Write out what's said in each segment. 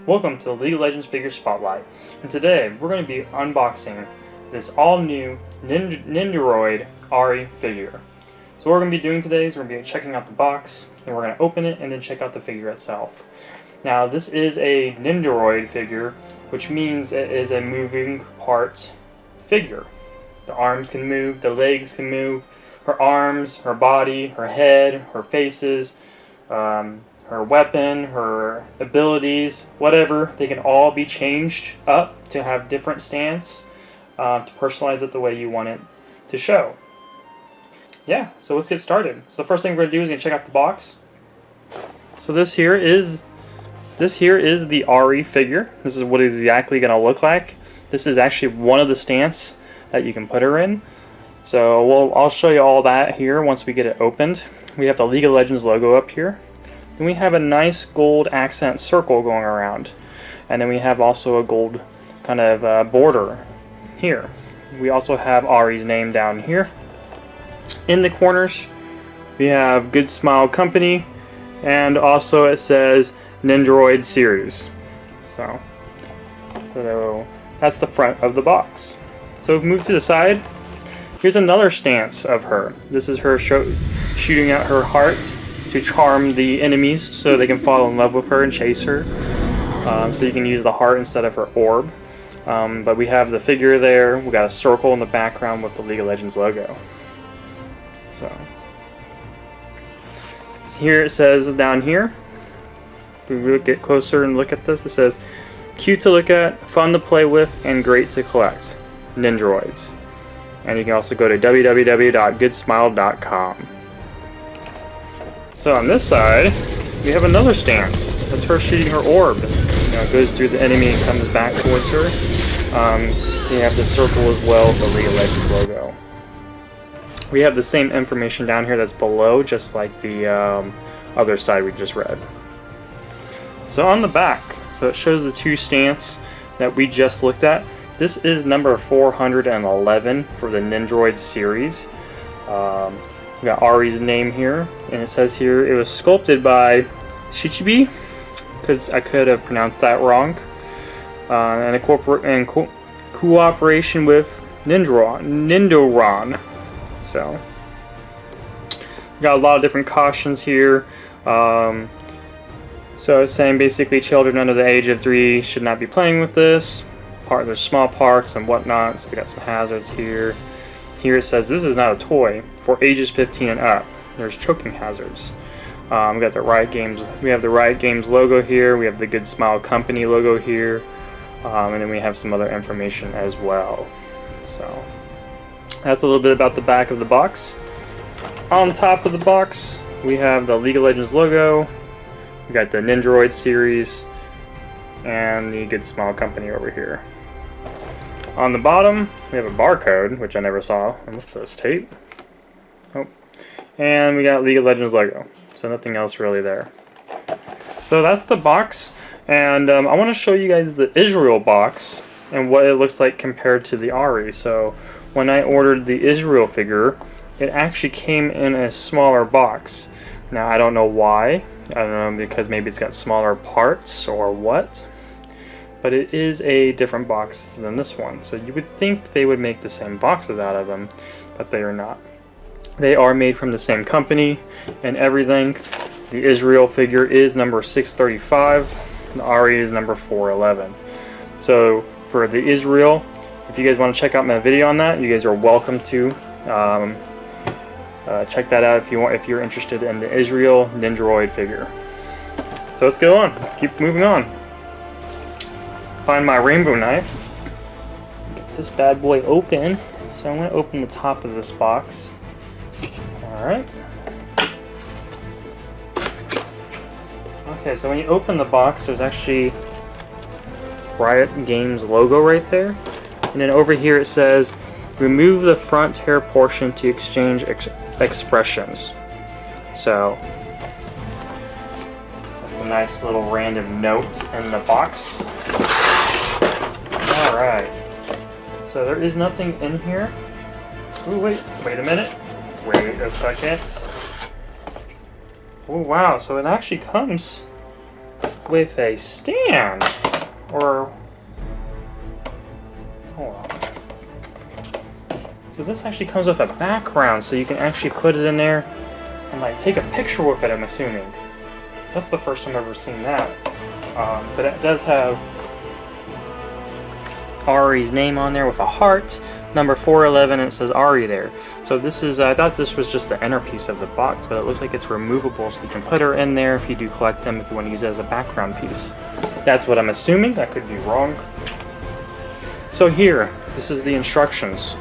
Welcome to the League of Legends Figure Spotlight, and today we're going to be unboxing this all-new Nendoroid Ahri figure. So what we're going to be doing today is we're going to be checking out the box, and we're going to open it and then check out the figure itself. Now this is a Nendoroid figure, which means it is a moving part figure. The arms can move, the legs can move, her arms, her body, her head, her faces, her weapon, her abilities, whatever, they can all be changed up to have different stance to personalize it the way you want it to show. Yeah, so let's get started. So the first thing we're going to do is check out the box. So this here is the Ahri figure. This is what it's exactly going to look like. This is actually one of the stance that you can put her in. So I'll show you all that here once we get it opened. We have the League of Legends logo up here. And we have a nice gold accent circle going around. And then we have also a gold kind of border here. We also have Ahri's name down here. In the corners, we have Good Smile Company. And also it says Nendoroid Series. So that's the front of the box. So if we move to the side, here's another stance of her. This is her shooting out her heart to charm the enemies so they can fall in love with her and chase her. So you can use the heart instead of her orb. But we have the figure there. We got a circle in the background with the League of Legends logo. So here it says down here, if we really get closer and look at this, it says cute to look at, fun to play with, and great to collect. Nendoroids. And you can also go to www.goodsmile.com. So on this side, we have another stance. That's her shooting her orb. It goes through the enemy and comes back towards her. You have the circle as well with the League of Legends logo. We have the same information down here that's below, just like the other side we just read. So on the back, so it shows the two stance that we just looked at. This is number 411 for the Nendoroid series. We got Ahri's name here, and it says here it was sculpted by Shichibi. I could have pronounced that wrong. And a cooperation with Nendoron. So we got a lot of different cautions here. So it's saying basically children under the age of 3 should not be playing with this. There's small parks and whatnot. So we got some hazards here. Here it says this is not a toy for ages 15 and up. There's choking hazards. We got the Riot Games. We have the Riot Games logo here. We have the Good Smile Company logo here, and then we have some other information as well. So that's a little bit about the back of the box. On top of the box, we have the League of Legends logo. We got the Nendoroid series and the Good Smile Company over here. On the bottom, we have a barcode, which I never saw. And what's this, tape? Oh. And we got League of Legends logo. So nothing else really there. So that's the box. And I want to show you guys the Israel box and what it looks like compared to the Ahri. So when I ordered the Israel figure, it actually came in a smaller box. Now I don't know why. I don't know, because maybe it's got smaller parts or what. But it is a different box than this one. So you would think they would make the same boxes out of them, but they are not. They are made from the same company and everything. The Israel figure is number 635. The Ahri is number 411. So for the Israel, if you guys want to check out my video on that, you guys are welcome to check that out if you want. If you're interested in the Israel Nendoroid figure. So let's go on. Let's keep moving on. Find my rainbow knife. Get this bad boy open. So I'm going to open the top of this box. Alright. Okay, so when you open the box, there's actually Riot Games logo right there. And then over here it says, remove the front hair portion to exchange expressions. So that's a nice little random note in the box. Alright. So there is nothing in here. Ooh, wait a minute. Wait a second. Oh wow, so it actually comes with a stand, or hold on. So this actually comes with a background, so you can actually put it in there and like take a picture with it, I'm assuming. That's the first time I've ever seen that. But it does have Ahri's name on there with a heart, number 411, and it says Ahri there. So this is, I thought this was just the inner piece of the box, but it looks like it's removable, so you can put her in there if you do collect them, if you want to use it as a background piece. That's what I'm assuming. I could be wrong. So here, this is the instructions.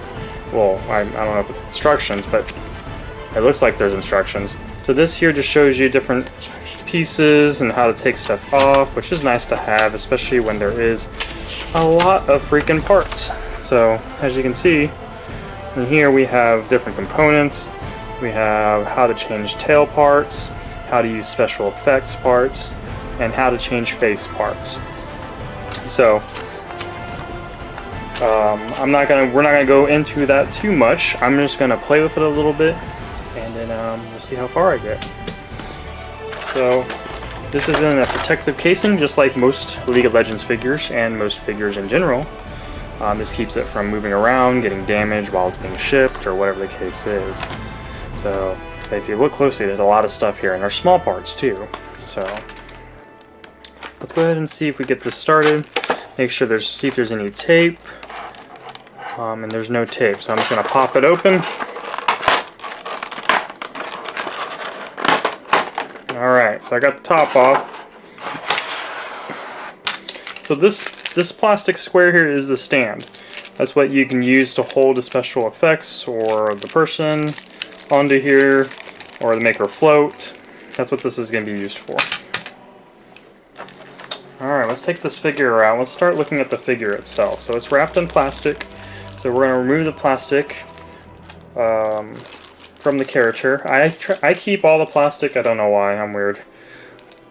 Well, I don't know if it's instructions, but it looks like there's instructions. So this here just shows you different pieces and how to take stuff off, which is nice to have, especially when there is a lot of freaking parts. So as you can see, in here we have different components. We have how to change tail parts, how to use special effects parts, and how to change face parts. So we're not gonna go into that too much. I'm just gonna play with it a little bit, and then we'll see how far I get. So this is in a protective casing, just like most League of Legends figures and most figures in general. This keeps it from moving around, getting damaged while it's being shipped, or whatever the case is. So if you look closely, there's a lot of stuff here, and there's small parts too. So let's go ahead and see if we get this started. Make sure see if there's any tape. And there's no tape, so I'm just gonna pop it open. Alright, so I got the top off. So this plastic square here is the stand. That's what you can use to hold the special effects or the person onto here, or to make her float. That's what this is going to be used for. Alright, let's take this figure out. Let's start looking at the figure itself. So it's wrapped in plastic. So we're going to remove the plastic from the character. I keep all the plastic. I don't know why. I'm weird.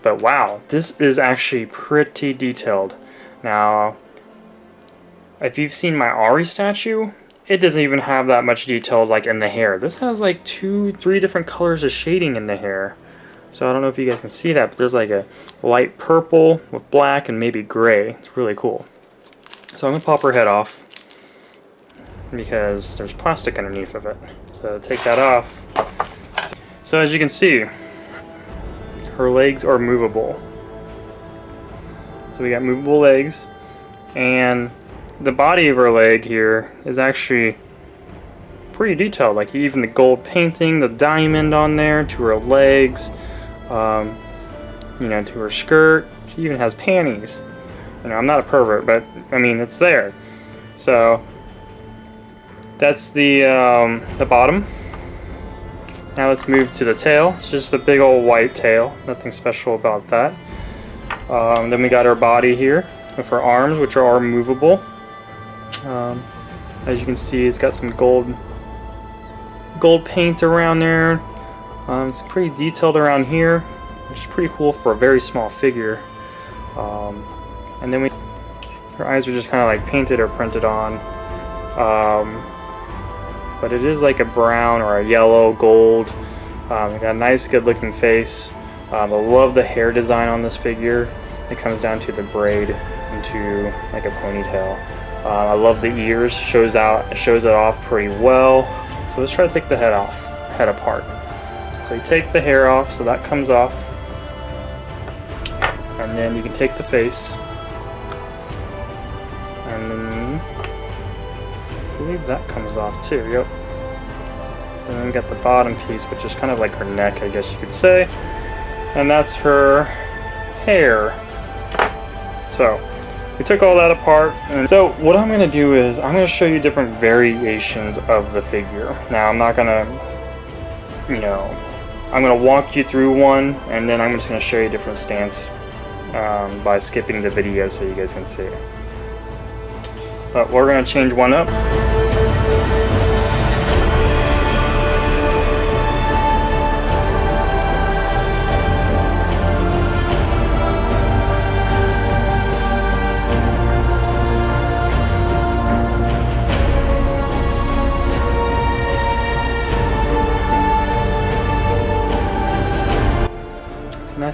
But wow, this is actually pretty detailed. Now, if you've seen my Ahri statue, it doesn't even have that much detail like in the hair. This has like 2-3 different colors of shading in the hair. So I don't know if you guys can see that, but there's like a light purple with black and maybe gray. It's really cool. So I'm going to pop her head off because there's plastic underneath of it. So take that off. So as you can see, her legs are movable. So we got movable legs, and the body of her leg here is actually pretty detailed. Like even the gold painting, the diamond on there, to her legs, you know, to her skirt. She even has panties. You know, I'm not a pervert, but I mean it's there. So that's the bottom. Now let's move to the tail. It's just a big old white tail. Nothing special about that. Then we got our body here with her arms, which are movable. As you can see, it's got some gold paint around there. It's pretty detailed around here, which is pretty cool for a very small figure. And then her eyes are just kind of like painted or printed on. But it is like a brown or a yellow gold. Got a nice, good-looking face. I love the hair design on this figure. It comes down to the braid into like a ponytail. I love the ears. Shows it off pretty well. So let's try to take the head apart. So you take the hair off, so that comes off, and then you can take the face, and then I believe that comes off too. Yep. So then we got the bottom piece, which is kind of like her neck, I guess you could say, and that's her hair. So we took all that apart, and so what I'm going to do is I'm going to show you different variations of the figure. Now I'm not going to, you know, I'm going to walk you through one, and then I'm just going to show you a different stance by skipping the video so you guys can see. But we're going to change one up.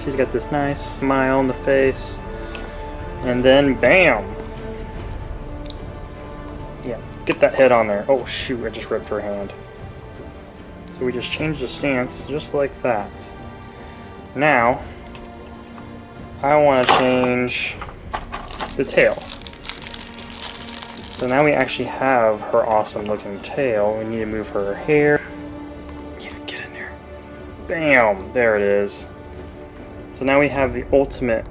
She's got this nice smile on the face. And then, bam! Yeah, get that head on there. Oh shoot, I just ripped her hand. So we just changed the stance just like that. Now, I want to change the tail. So now we actually have her awesome looking tail. We need to move her hair. Yeah, get in there. Bam! There it is. So now we have the ultimate,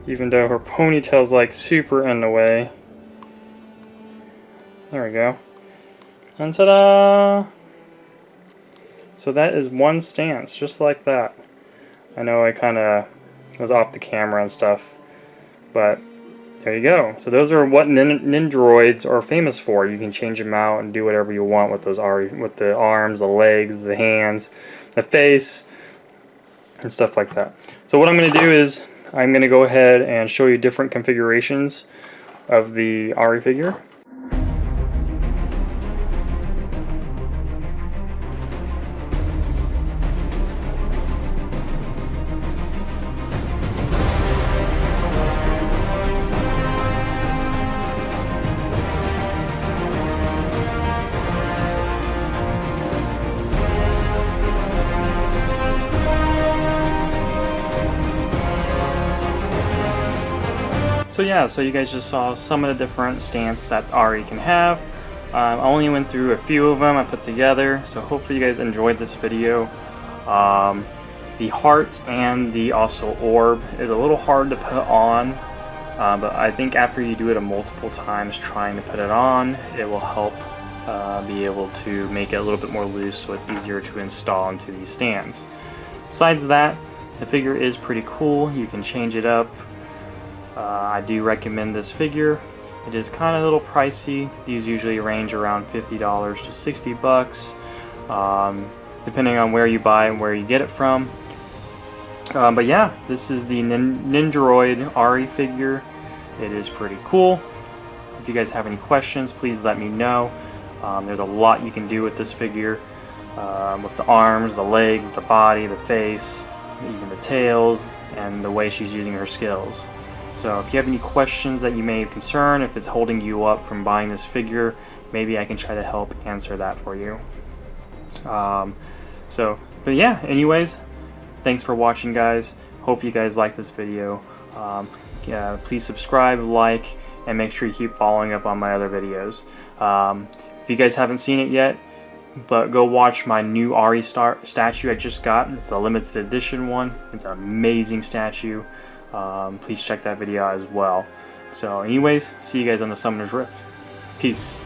even though her ponytail's like super in the way. There we go. And ta-da! So that is one stance, just like that. I know I kind of was off the camera and stuff, but there you go. So those are what Nendoroids are famous for. You can change them out and do whatever you want with those with the arms, the legs, the hands, the face, and stuff like that. So what I'm going to do is I'm going to go ahead and show you different configurations of the Ahri figure. So yeah, so you guys just saw some of the different stance that Ahri can have. I only went through a few of them I put together, so hopefully you guys enjoyed this video. The heart and the also orb is a little hard to put on, but I think after you do it multiple times trying to put it on, it will help be able to make it a little bit more loose so it's easier to install into these stands. Besides that, the figure is pretty cool. You can change it up. I do recommend this figure. It is kind of a little pricey. These usually range around $50 to 60 bucks, depending on where you buy and where you get it from. But yeah, this is the Nendoroid Ahri figure. It is pretty cool. If you guys have any questions, please let me know. There's a lot you can do with this figure, with the arms, the legs, the body, the face, even the tails, and the way she's using her skills. So if you have any questions that you may concern, if it's holding you up from buying this figure, maybe I can try to help answer that for you. But yeah, anyways, thanks for watching, guys. Hope you guys like this video. Yeah, please subscribe, like, and make sure you keep following up on my other videos. If you guys haven't seen it yet, but go watch my new Ahri statue I just got. It's the limited edition one. It's an amazing statue. Please check that video out as well. So anyways, see you guys on the Summoner's Rift. Peace.